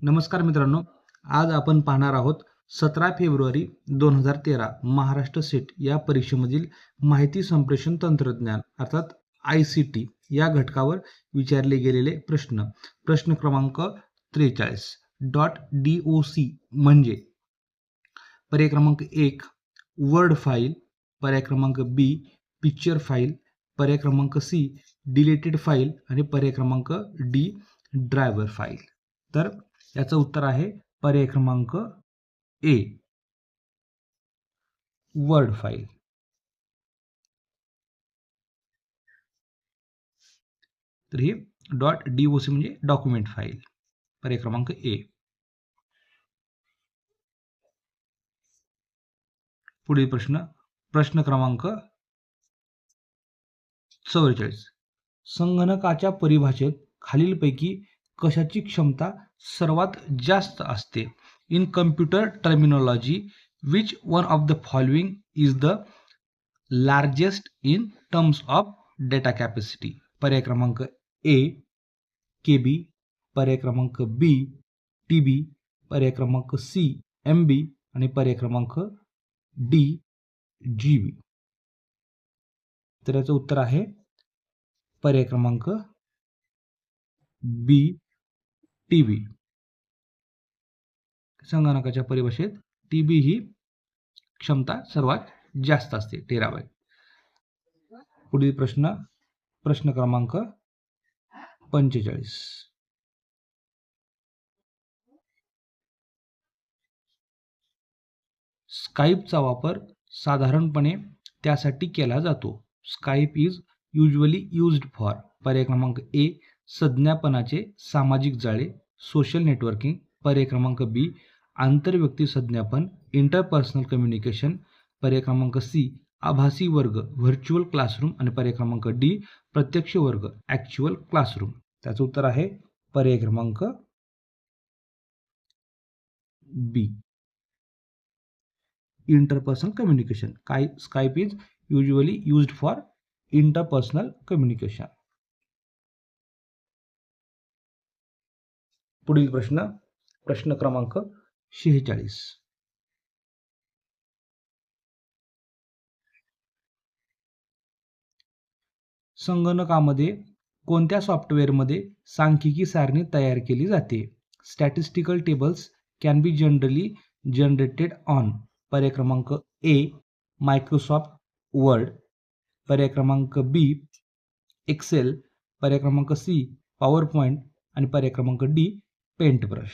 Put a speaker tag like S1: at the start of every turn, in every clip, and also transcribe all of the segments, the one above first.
S1: नमस्कार मित्रांनो, आज आपण पाहणार आहोत 17 फेब्रुवारी 2013 महाराष्ट्र सेट या परीक्षेमधील माहिती संप्रेषण तंत्रज्ञान अर्थात ICT या घटकावर विचारले गेलेले प्रश्न क्रमांक 43.DOC म्हणजे पर्याय क्रमांक 1 वर्ड फाईल, पर्याय क्रमांक बी पिक्चर फाईल, पर्याय क्रमांक सी डिलीटेड फाईल आणि पर्याय क्रमांक डी ड्रायव्हर फाईल. तर याचं उत्तर आहे पर्याय क्रमांक ए वर्ड फाईल. तर ही .doc म्हणजे डॉक्युमेंट फाईल. पर्याय क्रमांक ए. पुढील प्रश्न क्रमांक 44. संगणकाच्या परिभाषेत खालीलपैकी कशाची क्षमता सर्वात जास्त असते? In computer terminology which one of the following is the largest in terms of data capacity? पर्याय क्रमांक ए KB, पर्याय क्रमांक बी TB, पर्याय क्रमांक सी MB आणि पर्याय क्रमांक डी GB. तर याचं उत्तर आहे पर्याय क्रमांक बी TB. संगणकाच्या परिभाषेत TB ही क्षमता सर्वात जास्त असते, टेराबाईट. पुढील प्रश्न क्रमांक 45. स्काईपचा वापर साधारणपणे त्यासाठी केला जातो. Skype is usually used for. पर्याय क्रमांक ए संज्ञापनाचे सामाजिक जाळे सोशल नेटवर्किंग, पर्याय क्रमांक बी आंतरव्यक्ती संज्ञापन इंटरपर्सनल कम्युनिकेशन, पर्याय क्रमांक सी आभासी वर्ग व्हर्च्युअल क्लासरूम आणि पर्याय क्रमांक डी प्रत्यक्ष वर्ग ॲक्च्युअल क्लासरूम. त्याचं उत्तर आहे पर्याय क्रमांक B interpersonal communication. Skype is usually used for interpersonal communication. पुढील प्रश्न क्रमांक 46. संगणकामध्ये कोणत्या सॉफ्टवेअरमध्ये सांख्यिकी सारणी तयार केली जाते? Statistical tables can be generally generated on. पर्याय क्रमांक ए मायक्रोसॉफ्ट वर्ड, पर्याय क्रमांक बी एक्सेल, पर्याय क्रमांक सी पॉवर पॉइंट आणि पर्याय क्रमांक डी पेंट ब्रश.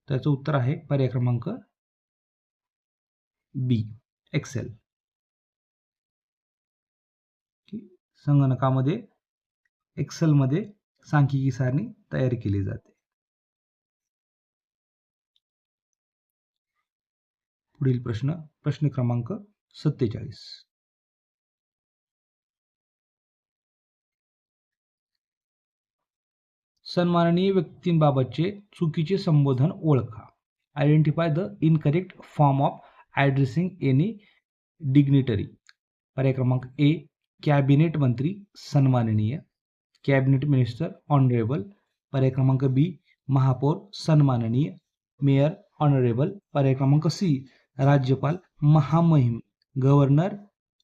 S1: त्याचं उत्तर आहे पर्याय क्रमांक बी एक्सेल. संगणकामध्ये एक्सेलमध्ये सांख्यिकी सारणी तयार केली जाते. पुढील प्रश्न क्रमांक 47. सन्माननीय व्यक्तींबाबतचे चुकीचे संबोधन ओळखा. Identify the incorrect form of addressing any dignitary. पर्याय क्रमांक ए कॅबिनेट मंत्री सन्माननीय, कॅबिनेट मिनिस्टर ऑनरेबल, पर्याय क्रमांक बी महापौर सन्माननीय, मेयर ऑनरेबल, पर्याय क्रमांक सी राज्यपाल महामहिम गव्हर्नर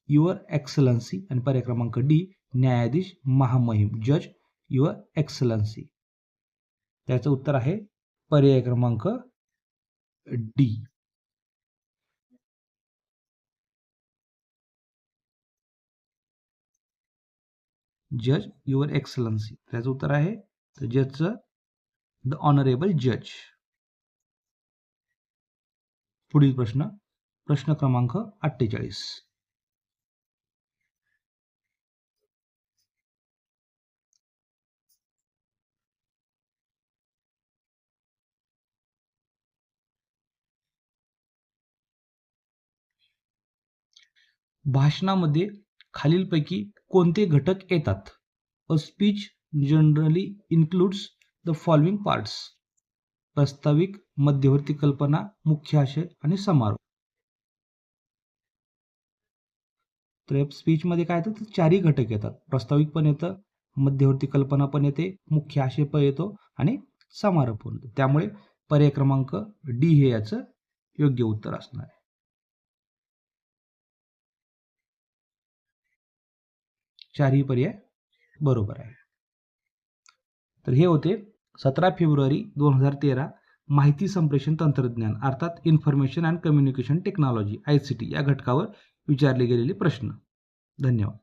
S1: युअर एक्सलन्सी आणि पर्याय क्रमांक डी न्यायाधीश महामहिम जज युअर एक्सलन्सी. त्याचं उत्तर आहे पर्याय क्रमांक डी जज युअर एक्सलन्सी. त्याचं उत्तर आहे जजचं द ऑनरेबल जज. पुढील प्रश्न क्रमांक 48. भाषणामध्ये खालीलपैकी कोणते घटक येतात? A speech generally includes the following parts. प्रास्ताविक, मध्यवर्ती कल्पना, मुख्य आशय आणि समारोप. तर स्पीचमध्ये काय येतं? चारही घटक येतात. प्रास्ताविक पण येतं, मध्यवर्ती कल्पना पण येते, मुख्य आशय पण येतो आणि समारोप पण येतो. त्यामुळे पर्याय क्रमांक डी हे याचं योग्य उत्तर असणार आहे. चारही पर्याय बरोबर आहे. तर हे होते 17 फेब्रुवारी 2013 माहिती संप्रेषण तंत्रज्ञान अर्थात information and communication technology ICT या घटकावर विचारले गेलेले प्रश्न. धन्यवाद.